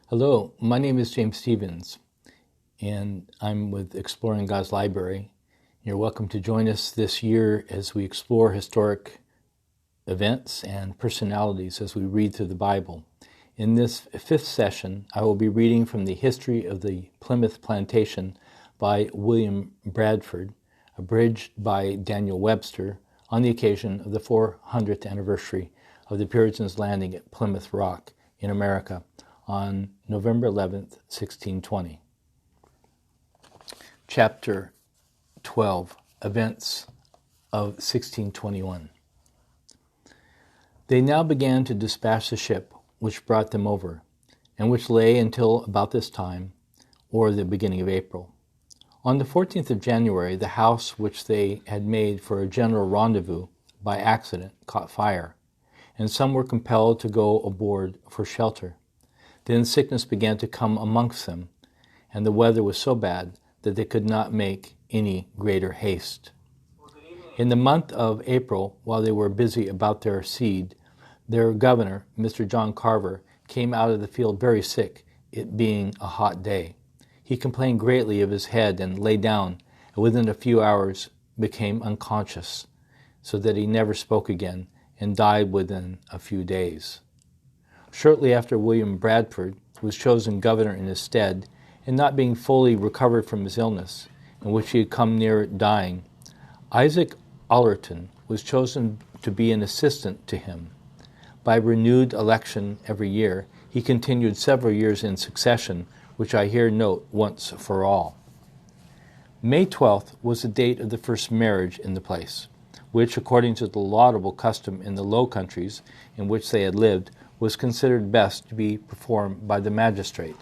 Hello, my name is James Stevens, and I'm with Exploring God's Library. You're welcome to join us this year as we explore historic events and personalities as we read through the Bible. In this fifth session, I will be reading from the History of the Plymouth Plantation by William Bradford, abridged by Daniel Webster, on the occasion of the 400th anniversary of the Puritans' landing at Plymouth Rock in America on November 11th, 1620. Chapter 12, Events of 1621. They now began to dispatch the ship which brought them over, and which lay until about this time, or the beginning of April. On the 14th of January, the house which they had made for a general rendezvous by accident caught fire, and some were compelled to go aboard for shelter. Then sickness began to come amongst them, and the weather was so bad that they could not make any greater haste. In the month of April, while they were busy about their seed, their governor, Mr. John Carver, came out of the field very sick, it being a hot day. He complained greatly of his head and lay down, and within a few hours became unconscious, so that he never spoke again, and died within a few days. Shortly after, William Bradford was chosen governor in his stead, and not being fully recovered from his illness, in which he had come near dying, Isaac Allerton was chosen to be an assistant to him. By renewed election every year, he continued several years in succession, which I here note once for all. May 12th was the date of the first marriage in the place, which, according to the laudable custom in the Low Countries in which they had lived, was considered best to be performed by the magistrate.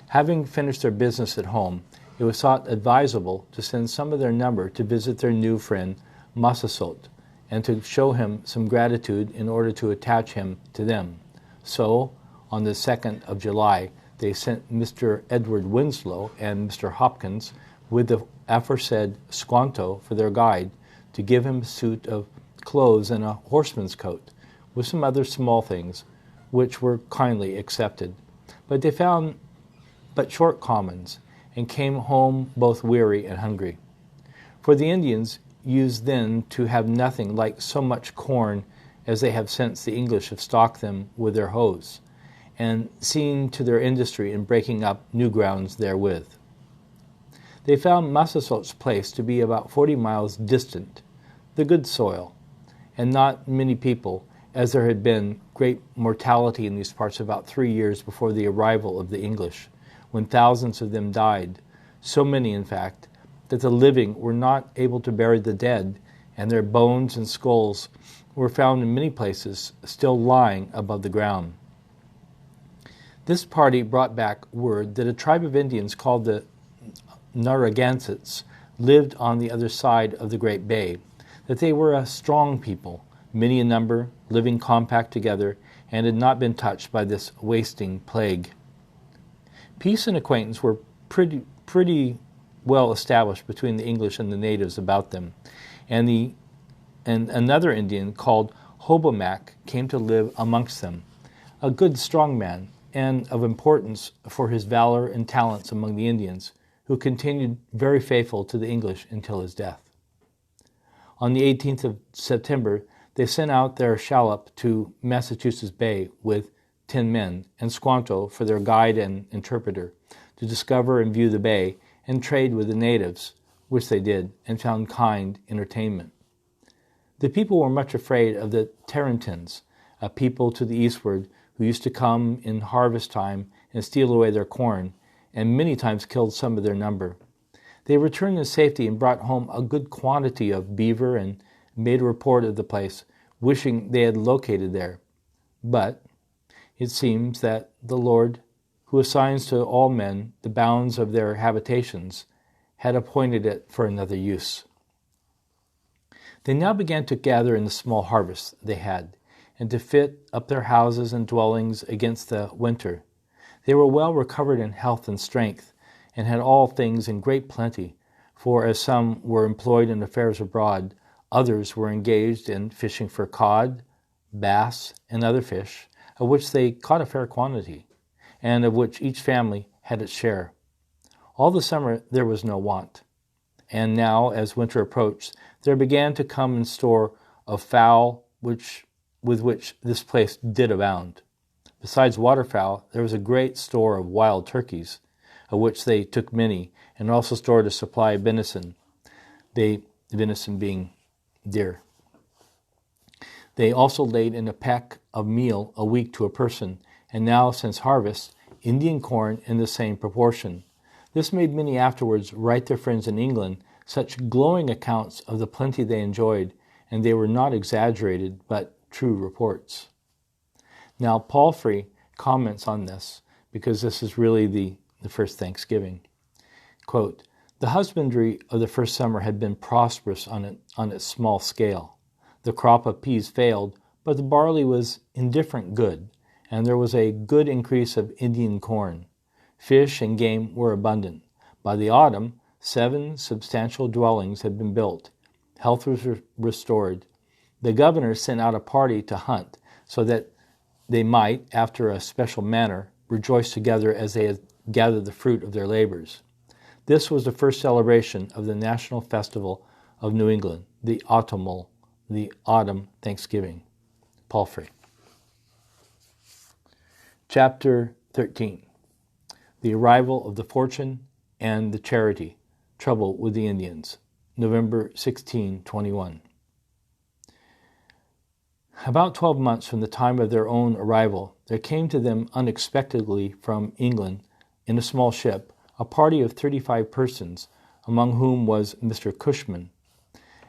Having finished their business at home, it was thought advisable to send some of their number to visit their new friend Massasoit, and to show him some gratitude in order to attach him to them. So, on the 2nd of July, they sent Mr. Edward Winslow and Mr. Hopkins with the aforesaid Squanto for their guide, to give him a suit of clothes and a horseman's coat, with some other small things, which were kindly accepted. But they found but short commons, and came home both weary and hungry. For the Indians used then to have nothing like so much corn as they have since the English have stocked them with their hoes, and seen to their industry in breaking up new grounds therewith. They found Massasoit's place to be about 40 miles distant, the good soil, and not many people, as there had been great mortality in these parts about 3 years before the arrival of the English, when thousands of them died, so many, in fact, that the living were not able to bury the dead, and their bones and skulls were found in many places still lying above the ground. This party brought back word that a tribe of Indians called the Narragansetts lived on the other side of the great bay, that they were a strong people, many in number, living compact together, and had not been touched by this wasting plague. Peace and acquaintance were pretty well established between the English and the natives about them, and another Indian called Hobomac came to live amongst them, a good strong man, and of importance for his valor and talents among the Indians, who continued very faithful to the English until his death. On the 18th of September, they sent out their shallop to Massachusetts Bay with 10 men, and Squanto for their guide and interpreter, to discover and view the bay, and trade with the natives, which they did, and found kind entertainment. The people were much afraid of the Tarrantins, a people to the eastward, who used to come in harvest time and steal away their corn, and many times killed some of their number. They returned in safety and brought home a good quantity of beaver, and made a report of the place, wishing they had located there. But it seems that the Lord, who assigns to all men the bounds of their habitations, had appointed it for another use. They now began to gather in the small harvest they had, and to fit up their houses and dwellings against the winter. They were well recovered in health and strength, and had all things in great plenty, for as some were employed in affairs abroad, others were engaged in fishing for cod, bass, and other fish, of which they caught a fair quantity. and of which each family had its share. All the summer there was no want. And now, as winter approached, there began to come in store of fowl with which this place did abound. Besides waterfowl, there was a great store of wild turkeys, of which they took many, and also stored a supply of venison, venison being deer. They also laid in a peck of meal a week to a person, and now, since harvest, Indian corn in the same proportion. This made many afterwards write their friends in England such glowing accounts of the plenty they enjoyed, and they were not exaggerated, but true reports. Now, Palfrey comments on this, because this is really the first Thanksgiving. Quote, "The husbandry of the first summer had been prosperous on its small scale. The crop of peas failed, but the barley was indifferent good, and there was a good increase of Indian corn. Fish and game were abundant. By the autumn, 7 substantial dwellings had been built. Health was restored. The governor sent out a party to hunt, so that they might, after a special manner, rejoice together as they had gathered the fruit of their labors. This was the first celebration of the national festival of New England, the autumn Thanksgiving." Palfrey. Chapter 13. The arrival of the Fortune and the Charity, trouble with the Indians, November 1621. About 12 months from the time of their own arrival, there came to them unexpectedly from England, in a small ship, a party of 35 persons, among whom was Mr. Cushman.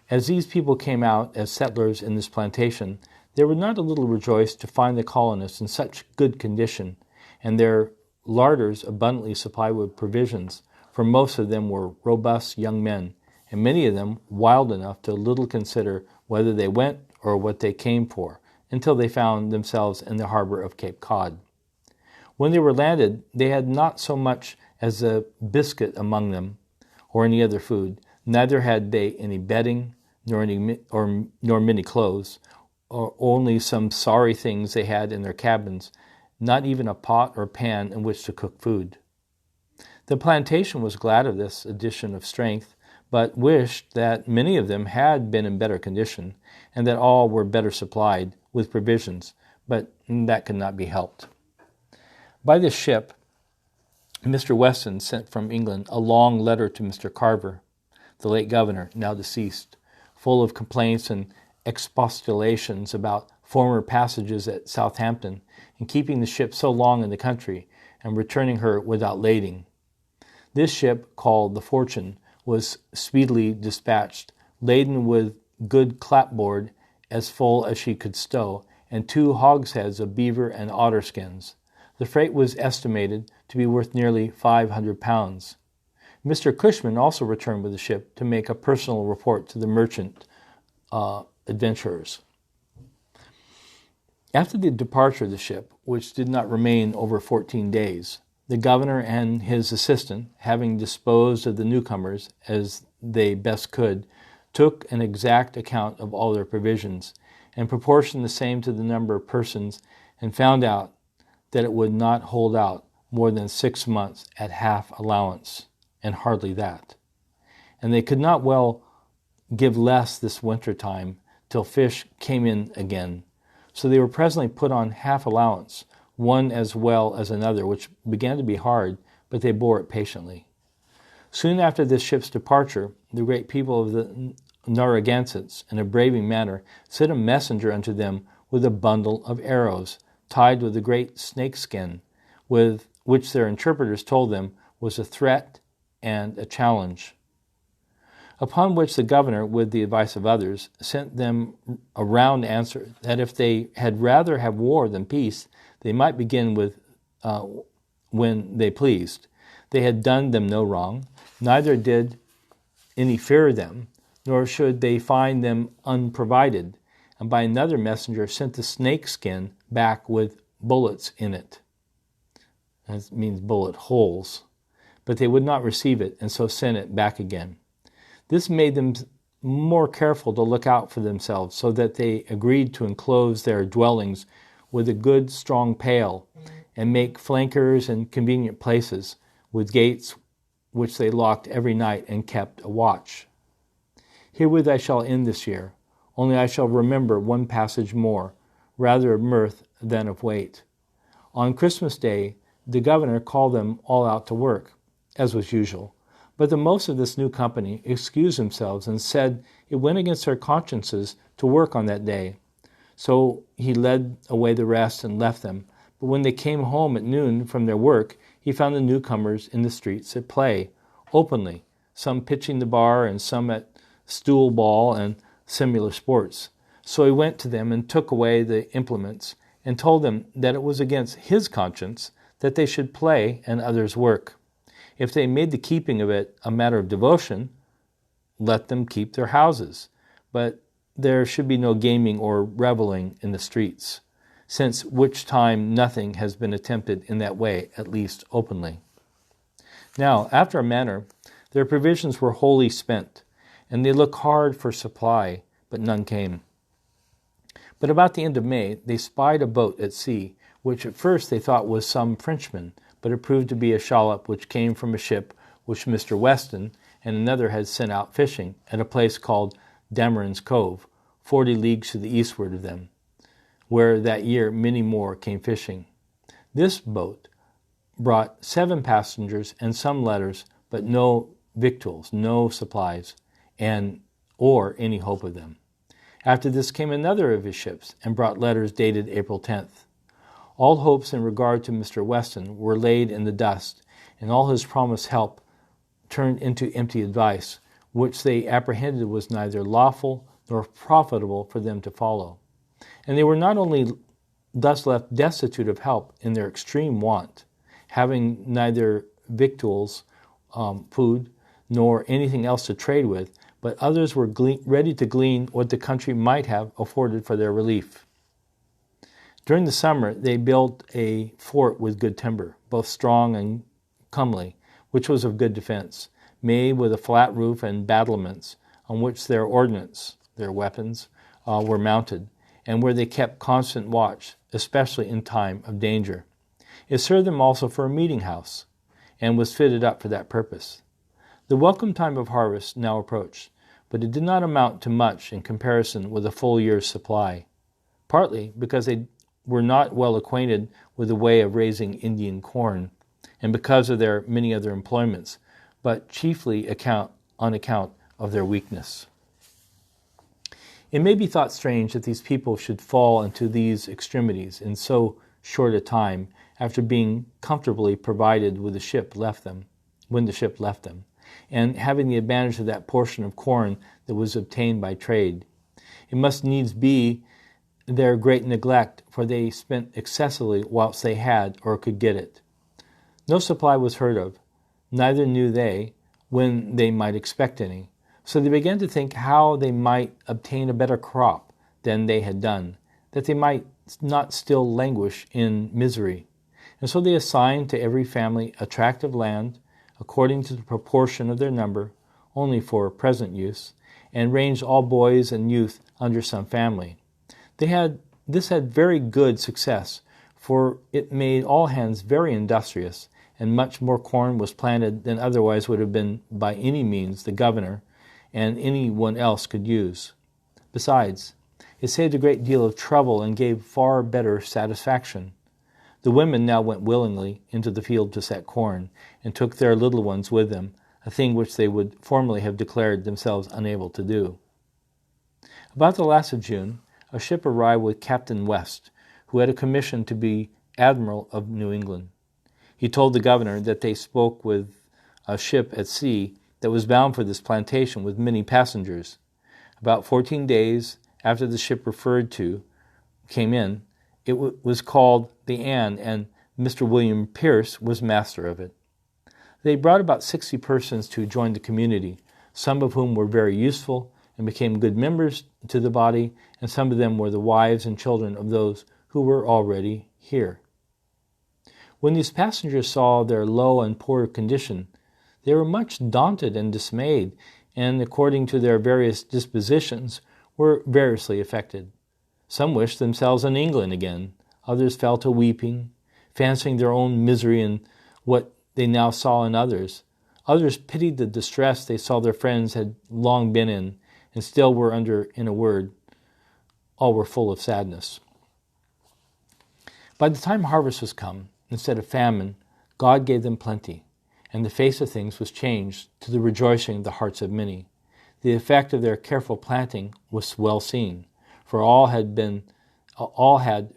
As these people came out as settlers in this plantation, they were not a little rejoiced to find the colonists in such good condition, and their larders abundantly supplied with provisions, for most of them were robust young men, and many of them wild enough to little consider whether they went or what they came for, until they found themselves in the harbor of Cape Cod. When they were landed, they had not so much as a biscuit among them, or any other food. Neither had they any bedding, nor many clothes, or only some sorry things they had in their cabins, not even a pot or pan in which to cook food. The plantation was glad of this addition of strength, but wished that many of them had been in better condition, and that all were better supplied with provisions, but that could not be helped. By this ship, Mr. Weston sent from England a long letter to Mr. Carver, the late governor, now deceased, full of complaints and expostulations about former passages at Southampton, and keeping the ship so long in the country, and returning her without lading. This ship, called the Fortune, was speedily dispatched, laden with good clapboard, as full as she could stow, and 2 hogsheads of beaver and otter skins. The freight was estimated to be worth nearly £500. Mr. Cushman also returned with the ship to make a personal report to the merchant adventurers. After the departure of the ship, which did not remain over 14 days, the governor and his assistant, having disposed of the newcomers as they best could, took an exact account of all their provisions, and proportioned the same to the number of persons, and found out that it would not hold out more than 6 months at half allowance, and hardly that. And they could not well give less this winter time, till fish came in again. So they were presently put on half allowance, one as well as another, which began to be hard, but they bore it patiently. Soon after this ship's departure, the great people of the Narragansetts, in a braving manner, sent a messenger unto them with a bundle of arrows, tied with a great snake skin, with which their interpreters told them was a threat and a challenge. Upon which the governor, with the advice of others, sent them a round answer, that if they had rather have war than peace, they might begin with when they pleased. They had done them no wrong, neither did any fear them, nor should they find them unprovided, and by another messenger sent the snake skin back with bullets in it. That means bullet holes. But they would not receive it, and so sent it back again. This made them more careful to look out for themselves, so that they agreed to enclose their dwellings with a good strong pale, and make flankers and convenient places, with gates which they locked every night and kept a watch. Herewith I shall end this year, only I shall remember one passage more, rather of mirth than of weight. On Christmas Day, the governor called them all out to work, as was usual, but the most of this new company excused themselves and said it went against their consciences to work on that day. So he led away the rest and left them. But when they came home at noon from their work, he found the newcomers in the streets at play, openly, some pitching the bar and some at stool ball and similar sports. So he went to them and took away the implements and told them that it was against his conscience that they should play and others work. If they made the keeping of it a matter of devotion, let them keep their houses, but there should be no gaming or reveling in the streets, since which time nothing has been attempted in that way, at least openly. Now, after a manner, their provisions were wholly spent, and they looked hard for supply, but none came. But about the end of May, they spied a boat at sea, which at first they thought was some Frenchman, but it proved to be a shallop which came from a ship which Mr. Weston and another had sent out fishing at a place called Dameron's Cove, 40 leagues to the eastward of them, where that year many more came fishing. This boat brought 7 passengers and some letters, but no victuals, no supplies, or any hope of them. After this came another of his ships, and brought letters dated April 10th. All hopes in regard to Mr. Weston were laid in the dust, and all his promised help turned into empty advice, which they apprehended was neither lawful nor profitable for them to follow. And they were not only thus left destitute of help in their extreme want, having neither victuals, food, nor anything else to trade with, but others were ready to glean what the country might have afforded for their relief. During the summer, they built a fort with good timber, both strong and comely, which was of good defense, made with a flat roof and battlements, on which their ordnance, their weapons, were mounted, and where they kept constant watch, especially in time of danger. It served them also for a meeting house, and was fitted up for that purpose. The welcome time of harvest now approached, but it did not amount to much in comparison with a full year's supply, partly because they were not well acquainted with the way of raising Indian corn, and because of their many other employments, but chiefly on account of their weakness. It may be thought strange that these people should fall into these extremities in so short a time after being comfortably provided with when the ship left them, and having the advantage of that portion of corn that was obtained by trade. It must needs be their great neglect, for they spent excessively whilst they had or could get it. No supply was heard of, neither knew they when they might expect any. So they began to think how they might obtain a better crop than they had done, that they might not still languish in misery. And so they assigned to every family a tract of land, according to the proportion of their number, only for present use, and ranged all boys and youth under some family. This had very good success, for it made all hands very industrious, and much more corn was planted than otherwise would have been by any means the governor and any one else could use. Besides, it saved a great deal of trouble and gave far better satisfaction. The women now went willingly into the field to set corn, and took their little ones with them, a thing which they would formerly have declared themselves unable to do. About the last of June, a ship arrived with Captain West, who had a commission to be Admiral of New England. He told the governor that they spoke with a ship at sea that was bound for this plantation with many passengers. About 14 days after the ship referred to came in, it was called the Anne, and Mr. William Pierce was master of it. They brought about 60 persons to join the community, some of whom were very useful and became good members to the body, and some of them were the wives and children of those who were already here. When these passengers saw their low and poor condition, they were much daunted and dismayed, and according to their various dispositions, were variously affected. Some wished themselves in England again, others fell to weeping, fancying their own misery in what they now saw in others. Others pitied the distress they saw their friends had long been in, and still were under, in a word, all were full of sadness. By the time harvest was come, instead of famine, God gave them plenty, and the face of things was changed to the rejoicing of the hearts of many. The effect of their careful planting was well seen, for all had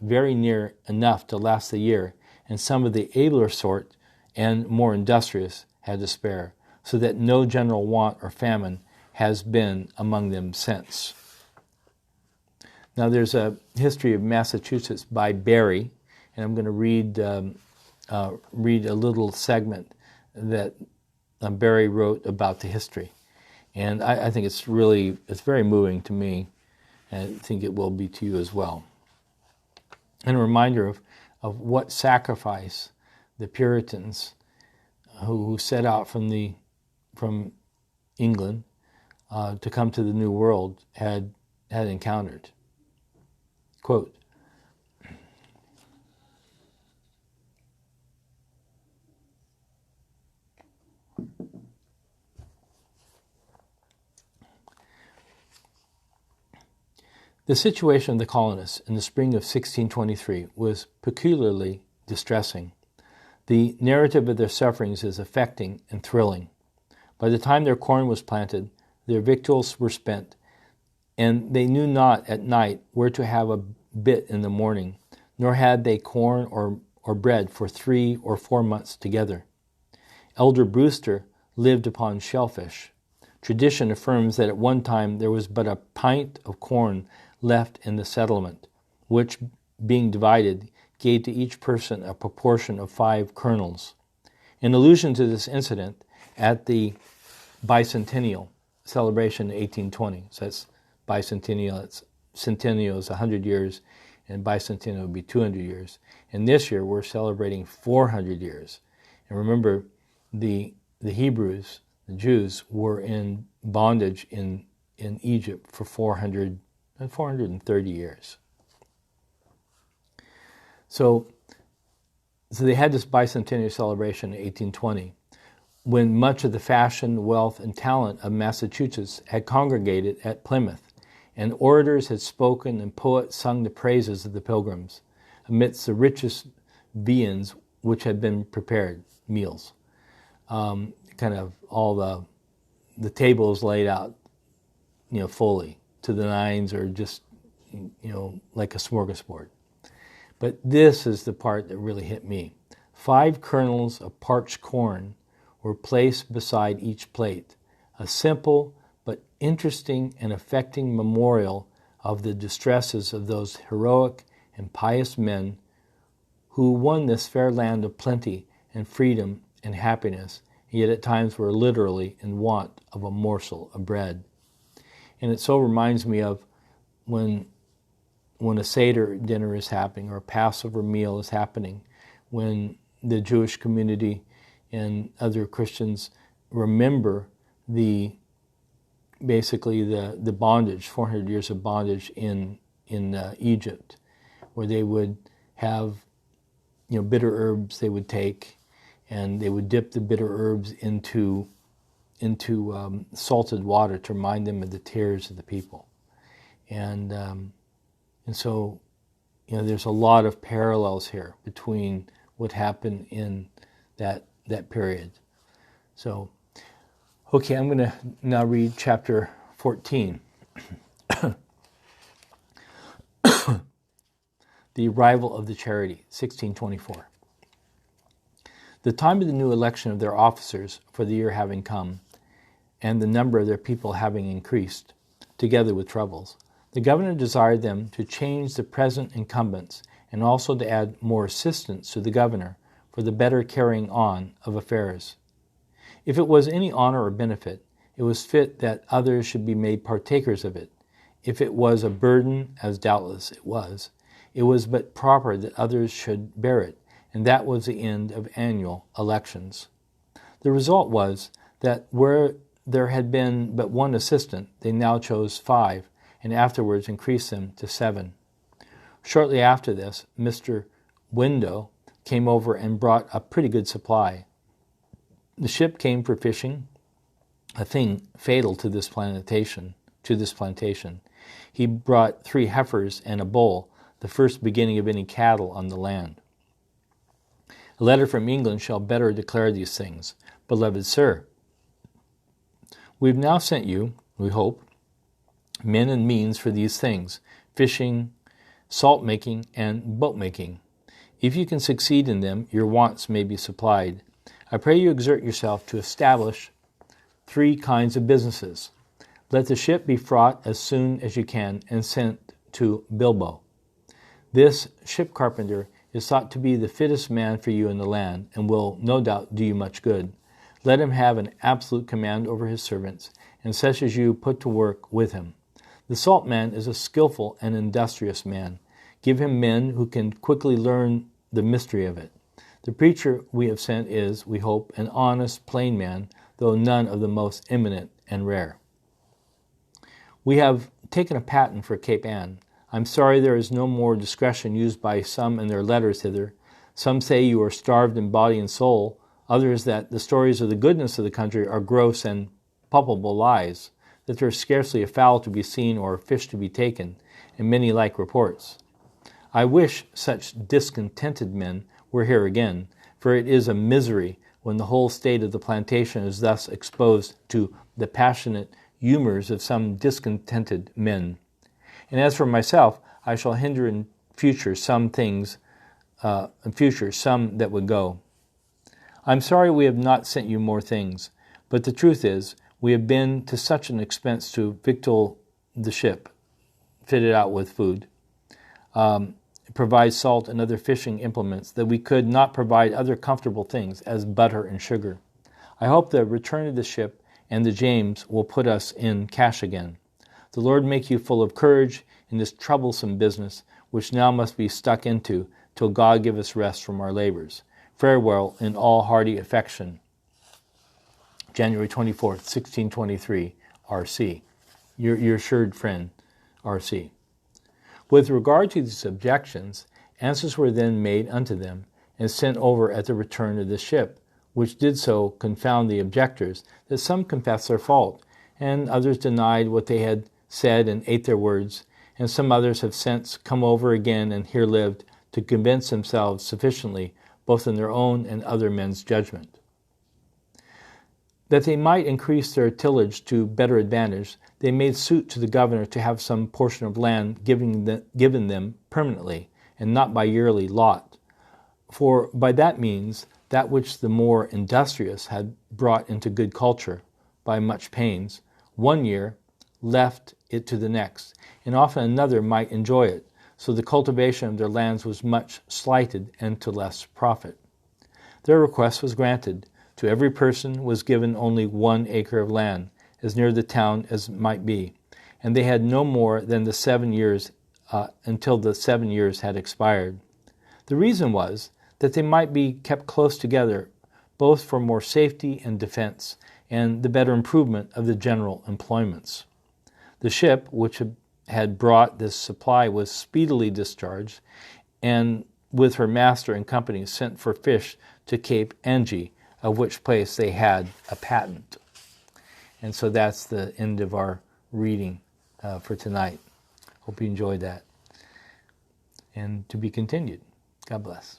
very near enough to last the year, and some of the abler sort and more industrious had to spare, so that no general want or famine has been among them since. Now there's a history of Massachusetts by Barry, and I'm going to read a little segment that Barry wrote about the history. And I think it's very moving to me, and I think it will be to you as well. And a reminder of what sacrifice the Puritans who set out from England to come to the New World had encountered. Quote, the situation of the colonists in the spring of 1623 was peculiarly distressing. The narrative of their sufferings is affecting and thrilling. By the time their corn was planted, their victuals were spent, and they knew not at night where to have a bit in the morning, nor had they corn or bread for 3 or 4 months together. Elder Brewster lived upon shellfish. Tradition affirms that at one time there was but a pint of corn left in the settlement, which, being divided, gave to each person a proportion of 5 kernels. In allusion to this incident, at the bicentennial celebration in 1820, so that's bicentennial, centennial is 100 years, and bicentennial would be 200 years. And this year we're celebrating 400 years. And remember, the Hebrews, the Jews, were in bondage in Egypt for 430 years. So they had this bicentennial celebration in 1820, when much of the fashion, wealth, and talent of Massachusetts had congregated at Plymouth, and orators had spoken and poets sung the praises of the Pilgrims, amidst the richest viands which had been prepared, meals. Kind of all the tables laid out, fully to the nines, or just, like a smorgasbord. But this is the part that really hit me. 5 kernels of parched corn were placed beside each plate, a simple but interesting and affecting memorial of the distresses of those heroic and pious men who won this fair land of plenty and freedom and happiness, yet at times were literally in want of a morsel of bread. And it so reminds me of when a Seder dinner is happening, or a Passover meal is happening, when the Jewish community and other Christians remember the bondage, 400 years of bondage in Egypt, where they would have bitter herbs they would take, and they would dip the bitter herbs into salted water to remind them of the tears of the people. And so, there's a lot of parallels here between what happened in that period. So, okay, I'm going to now read chapter 14. The arrival of the Charity, 1624. The time of the new election of their officers for the year having come, and the number of their people having increased, together with troubles, the governor desired them to change the present incumbents, and also to add more assistants to the governor for the better carrying on of affairs. If it was any honor or benefit, it was fit that others should be made partakers of it. If it was a burden, as doubtless it was but proper that others should bear it, and that was the end of annual elections. The result was that where there had been but 1 assistant, they now chose 5, and afterwards increased them to 7. Shortly after this, Mr. Window, came over and brought a pretty good supply. The ship came for fishing, a thing fatal to this plantation. He brought 3 heifers and a bull, the first beginning of any cattle on the land. A letter from England shall better declare these things. Beloved Sir, we have now sent you, we hope, men and means for these things, fishing, salt making, and boat making. If you can succeed in them, your wants may be supplied. I pray you exert yourself to establish 3 kinds of businesses. Let the ship be fraught as soon as you can and sent to Bilbo. This ship carpenter is thought to be the fittest man for you in the land, and will no doubt do you much good. Let him have an absolute command over his servants, and such as you put to work with him. The salt man is a skillful and industrious man. Give him men who can quickly learn the mystery of it. The preacher we have sent is, we hope, an honest, plain man, though none of the most eminent and rare. We have taken a patent for Cape Ann. I'm sorry there is no more discretion used by some in their letters hither. Some say you are starved in body and soul, others that the stories of the goodness of the country are gross and palpable lies, that there is scarcely a fowl to be seen or a fish to be taken, and many like reports. I wish such discontented men were here again, for it is a misery when the whole state of the plantation is thus exposed to the passionate humours of some discontented men. And as for myself, I shall hinder in future some that would go. I'm sorry we have not sent you more things, but the truth is, we have been to such an expense to victual the ship, fitted out with food, provide salt and other fishing implements, that we could not provide other comfortable things as butter and sugar. I hope the return of the ship and the James will put us in cash again. The Lord make you full of courage in this troublesome business, which now must be stuck into till God give us rest from our labors. Farewell in all hearty affection. January 24th, 1623, R.C. Your assured friend, R.C. With regard to these objections, answers were then made unto them, and sent over at the return of the ship, which did so confound the objectors, that some confessed their fault, and others denied what they had said and ate their words, and some others have since come over again and here lived, to convince themselves sufficiently, both in their own and other men's judgment. That they might increase their tillage to better advantage, they made suit to the governor to have some portion of land given them permanently, and not by yearly lot. For by that means, that which the more industrious had brought into good culture, by much pains, 1 year left it to the next, and often another might enjoy it, so the cultivation of their lands was much slighted and to less profit. Their request was granted. To every person was given only 1 acre of land, as near the town as might be, and they had no more than the 7 years until the 7 years had expired. The reason was that they might be kept close together, both for more safety and defense, and the better improvement of the general employments. The ship, which had brought this supply, was speedily discharged, and with her master and company sent for fish to Cape Angie, of which place they had a patent. And so that's the end of our reading for tonight. Hope you enjoyed that. And to be continued. God bless.